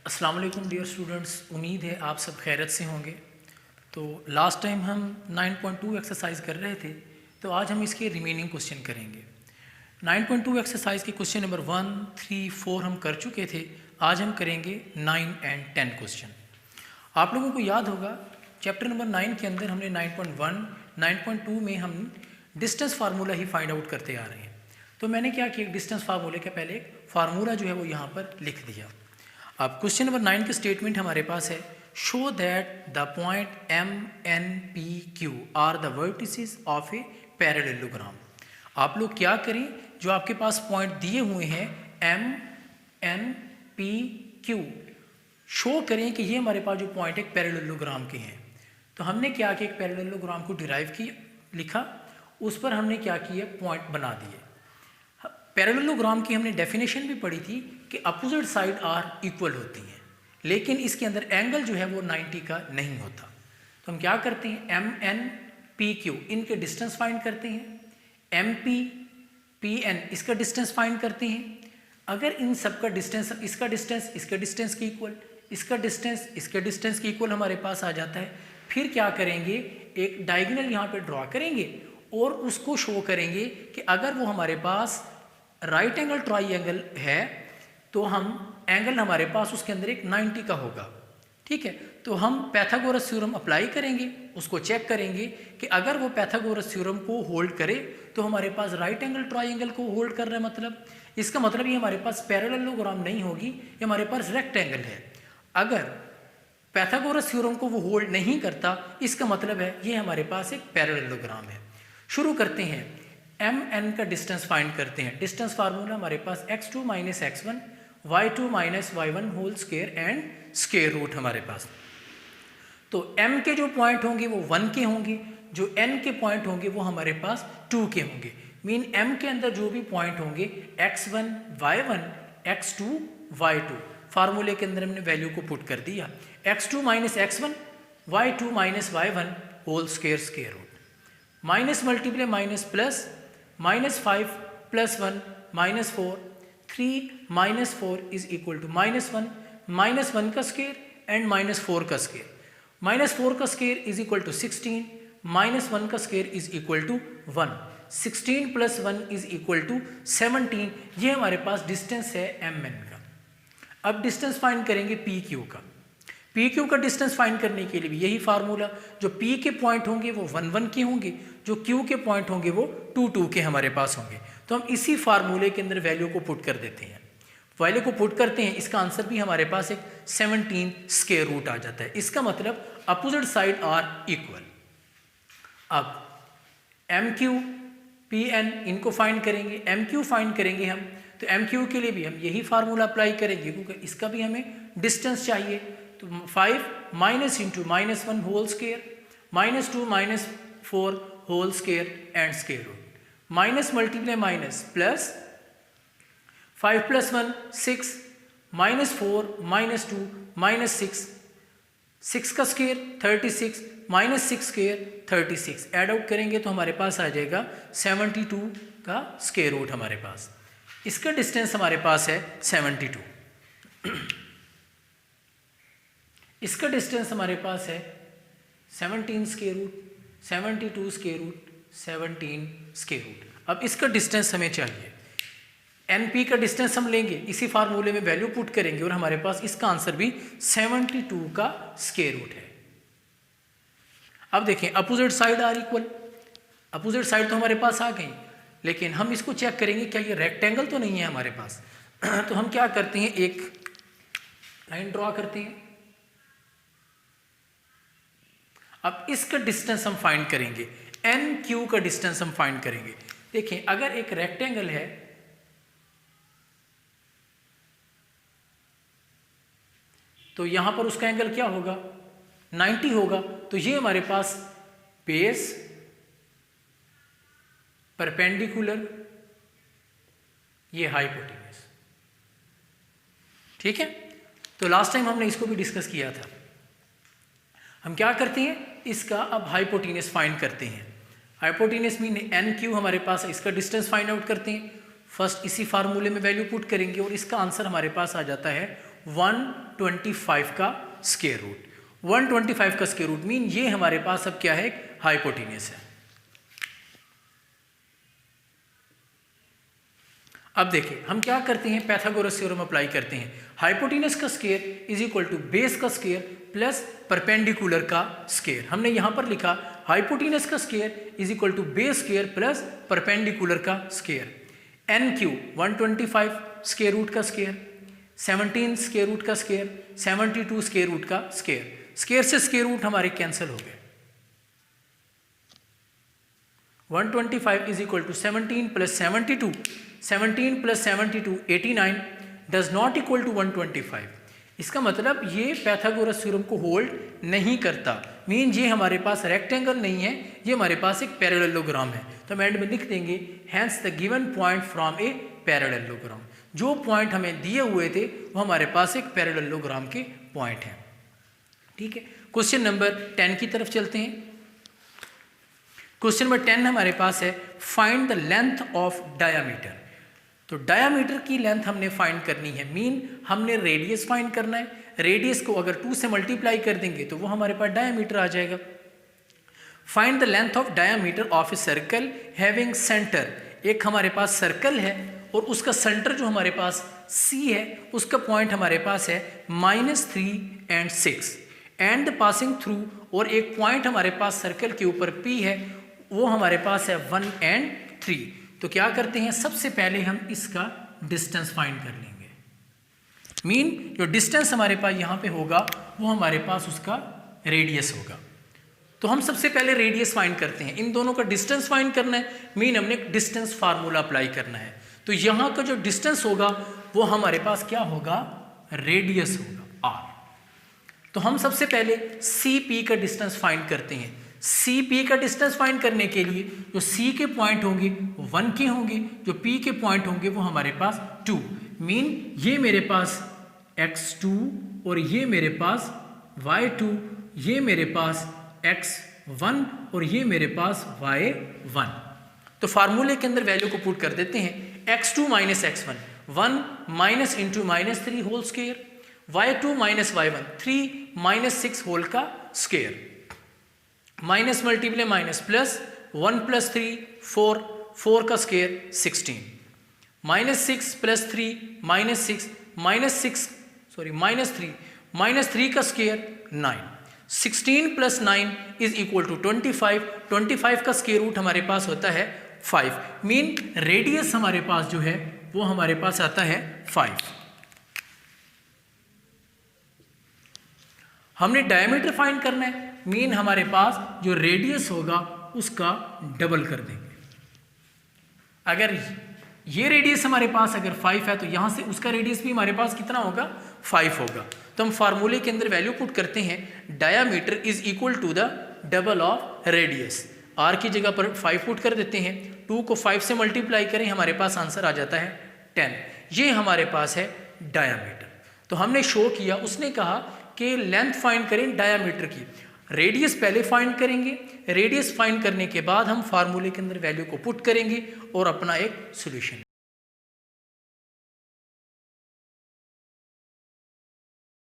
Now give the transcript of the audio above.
अस्सलाम वालेकुम dear students, उम्मीद है आप सब खैरियत से होंगे। तो लास्ट टाइम हम 9.2 एक्सरसाइज कर रहे थे, तो आज हम इसके रिमेनिंग क्वेश्चन करेंगे। 9.2 एक्सरसाइज के क्वेश्चन नंबर 1, 3, 4 हम कर चुके थे। आज हम करेंगे 9 एंड 10 क्वेश्चन। आप लोगों को याद होगा चैप्टर नंबर 9 के अंदर हमने 9.1, 9.2 में हम डिस्टेंस फार्मूला ही फाइंड आउट करते आ रहे हैं। तो मैंने क्या किया, डिस्टेंस फार्मूले के पहले एक फार्मूला जो है वो यहाँ पर लिख दिया। अब क्वेश्चन नंबर 9 की स्टेटमेंट हमारे पास है, show that the point M N P Q are the vertices of a parallelogram. आप लोग क्या करें, जो आपके पास पॉइंट दिए हुए हैं M N P Q, show करें कि ये हमारे पास जो पॉइंट एक पैरेललोग्राम के हैं। तो हमने क्या किया, एक पैरेललोग्राम को डिराइव किया, लिखा, उस पर हमने क्या किया, पॉइंट बना दिए। पैरेललोग्राम की हमने डेफिनेशन भी पढ़ी थी कि अपोजिट साइड आर इक्वल होती हैं, लेकिन इसके अंदर एंगल जो है वो 90 का नहीं होता। तो हम क्या करते हैं, एम एन पी क्यू इनके डिस्टेंस फाइंड करते हैं, एम पी पी एन इसका डिस्टेंस फाइंड करते हैं। अगर इन सब का डिस्टेंस, इसका डिस्टेंस इसके डिस्टेंस के इक्वल, इसका डिस्टेंस इसके डिस्टेंस के इक्वल हमारे पास आ जाता है, फिर क्या करेंगे, एक डायगोनल यहाँ पे ड्रॉ करेंगे और उसको शो करेंगे कि अगर वो हमारे पास राइट एंगल ट्राइंगल है तो हम एंगल हमारे पास उसके अंदर एक 90 का होगा। ठीक है, तो हम पैथागोरस थ्योरम अप्लाई करेंगे, उसको चेक करेंगे कि अगर वो पैथागोरस थ्योरम को होल्ड करे तो हमारे पास राइट एंगल ट्राइंगल को होल्ड कर रहा है। मतलब इसका मतलब ये हमारे पास पैरेललोग्राम नहीं होगी, ये हमारे पास रेक्टेंगल है। अगर पैथागोरस थ्योरम को वो होल्ड नहीं करता, इसका मतलब है ये हमारे पास एक पैरेललोग्राम है। शुरू करते हैं, एम एन का डिस्टेंस फाइंड करते हैं। डिस्टेंस फार्मूला हमारे पास x2 minus x1 y2 minus y1 whole square and square root हमारे पास। तो m के जो पॉइंट होंगे वो 1 के होंगे, जो n के पॉइंट होंगे वो हमारे पास 2 के होंगे। मीन m के अंदर जो भी पॉइंट होंगे x1 y1 x2 y2, फार्मूले के अंदर हमने वैल्यू को पुट कर दिया, x2 minus x1 y2 minus y1 whole square square root, minus multiply minus plus, -5 + 1 -4, 3 -4 is equal to -1, -1 का स्क्वायर एंड -4 का स्क्वायर, -4 का स्क्वायर इज इक्वल टू 16, -1 का square is equal to 1, 16 + 1 is equal to 17। ये हमारे पास distance है M N का। अब डिस्टेंस फाइंड करेंगे पी क्यू का। पी क्यू का डिस्टेंस फाइंड करने के लिए भी यही फार्मूला, जो पी के पॉइंट होंगे वो 1 1 के होंगे, जो क्यू के पॉइंट होंगे वो 2 2 के हमारे पास होंगे। तो हम इसी फार्मूले के अंदर वैल्यू को पुट कर देते हैं, वैल्यू को पुट करते हैं, इसका आंसर भी हमारे पास एक 17 स्क्वायर रूट आ जाता है। इसका मतलब अपोजिट साइड आर इक्वल। अब एम क्यू पी एन इनको फाइंड करेंगे, एम क्यू फाइंड करेंगे हम, तो एम क्यू के लिए भी हम यही फार्मूला अप्लाई करेंगे, क्योंकि इसका भी हमें डिस्टेंस चाहिए। तो 5 minus into -1 whole square, -2 -4 whole square and square root, minus multiply minus plus, 5 + 1 6, -4 -2 -6, 6 का स्क्वायर 36, -6 स्क्वायर 36, ऐड आउट करेंगे तो हमारे पास आ जाएगा 72 का स्क्वायर रूट हमारे पास। इसका डिस्टेंस हमारे पास है 72, इसका डिस्टेंस हमारे पास है 17 square root, 72 square root, 17 square root. अब इसका डिस्टेंस हमें चाहिए, एनपी का डिस्टेंस हम लेंगे, इसी फार्मूले में वैल्यू पुट करेंगे और हमारे पास इसका आंसर भी 72 का स्क्वायर रूट है। अब देखें, opposite side are equal, opposite side तो हमारे पास आ गई, लेकिन हम इसको चेक करेंगे क्या ये रेक्टेंगल तो नहीं है हमारे पास। तो हम क्या करते हैं, एक लाइन ड्रॉ करते हैं। अब इसका डिस्टेंस हम फाइंड करेंगे, एन क्यू का डिस्टेंस हम फाइंड करेंगे। देखिए, अगर एक रेक्टेंगल है तो यहां पर उसका एंगल क्या होगा, 90 होगा। तो ये हमारे पास बेस परपेंडिकुलर, ये हाइपोटेन्यूज। ठीक है, तो लास्ट टाइम हमने इसको भी डिस्कस किया था। हम क्या करते हैं, इसका अब हाइपोटेन्यूज फाइंड करते हैं। हाइपोटेन्यूज मीन एन क्यू हमारे पास है, इसका डिस्टेंस फाइंड आउट करते हैं। फर्स्ट इसी फार्मूले में वैल्यू पुट करेंगे और इसका आंसर हमारे पास आ जाता है 125 का स्क्वायर रूट। 125 का स्क्वायर रूट मीन ये हमारे पास अब क्या है, हाइपोटेन्यूस है। अब देखिए हम क्या करते हैं, पाइथागोरस थ्योरम अप्लाई करते हैं। हाइपोटेन्यूस का square is equal to base का स्क्वायर प्लस परपेंडिकुलर का स्क्वायर। हमने यहां पर लिखा हाइपोटेन्यूस का square is equal to base square plus perpendicular का square. N Q 125 square root का स्क्वायर, 17 स्क्वायर रूट का स्क्वायर, 72 स्क्वायर रूट का स्क्वायर। स्क्वायर से स्क्वायर रूट हमारे कैंसिल हो गए। 125 is equal to 17 plus 72, 17 plus 72 89 does not equal to 125। इसका मतलब ये पाइथागोरस थ्योरम को होल्ड नहीं करता, मीन ये हमारे पास रेक्टेंगल नहीं है, ये हमारे पास एक पैरेललोग्राम है। तो हम एंड में लिख देंगे hence the given point from a parallelogram. जो पॉइंट हमें दिए हुए थे वो हमारे पास एक पैरेललोग्राम के पॉइंट हैं। ठीक है, क्वेश्चन नंबर 10 की तरफ चलते हैं। क्वेश्चन नंबर 10 हमारे पास है find the length of diameter. तो डायामीटर की लेंथ हमने फाइंड करनी है, मीन हमने रेडियस फाइंड करना है। रेडियस को अगर 2 से मल्टीप्लाई कर देंगे तो वो हमारे पास डायामीटर आ जाएगा। Find the length of diameter of a circle having centre. एक हमारे पास सर्कल है और उसका सेंटर जो हमारे पास C है, उसका पॉइंट हमारे पास है -3 and 6 एंड पासिंग थ्रू, और एक पॉइंट हमारे पास सर्कल के ऊपर P है, वो हमारे पास है 1 and 3। तो क्या करते हैं, सबसे पहले हम इसका डिस्टेंस फाइंड कर लेंगे। मीन जो डिस्टेंस हमारे पास यहाँ पे होगा वो हमारे पास उसका रेडियस होगा। तो हम सबसे पहले रेडियस फाइंड करते हैं। इन दोनों का डिस्टेंस फाइंड करना है, मीन हमने डिस्टेंस फार्मूला अप्लाई करना है। तो यहाँ का जो डिस्टेंस होगा वो हमारे पास क्या होगा, रेडियस होगा r। तो हम सबसे पहले CP का डिस्टेंस फाइंड करते हैं। CP का डिस्टेंस फाइंड करने के लिए जो C के पॉइंट होंगे वो 1 के होंगे, जो P के पॉइंट होंगे वो हमारे पास 2। मीन ये मेरे पास x2 और ये मेरे पास y2, ये मेरे पास x1 और ये मेरे पास y1। तो फार्मूले के अंदर वैल्यू को पुट कर देते हैं। x2 minus x1 1 minus into -3 whole square, y2 minus y1 3 minus 6 whole का square, minus multiply minus plus 1 plus 3 4, 4 का square 16, minus 6 plus 3 minus 6 minus 3 minus 3 का square 9, 16 plus 9 is equal to 25। 25 का square root हमारे पास होता है 5। Mean radius हमारे पास जो है वो हमारे पास आता है 5। हमने डायमीटर फाइंड करना है, मीन हमारे पास जो रेडियस होगा उसका डबल कर देंगे। अगर ये रेडियस हमारे पास अगर 5 है तो यहां से उसका रेडियस भी हमारे पास कितना होगा, 5 होगा। तो हम फार्मूले के अंदर वैल्यू पुट करते हैं, diameter is equal to the double of radius. r की जगह पर 5 पुट कर देते हैं, 2 को 5 से मल्टीप्लाई करें, हमारे पास आंसर आ जाता है 10। ये हमारे पास है डायामीटर। तो हमने शो किया, उसने कहा कि लेंथ फाइंड करें डायामीटर की, रेडियस पहले फाइंड करेंगे, रेडियस फाइंड करने के बाद हम फार्मूले के अंदर वैल्यू को पुट करेंगे और अपना एक सॉल्यूशन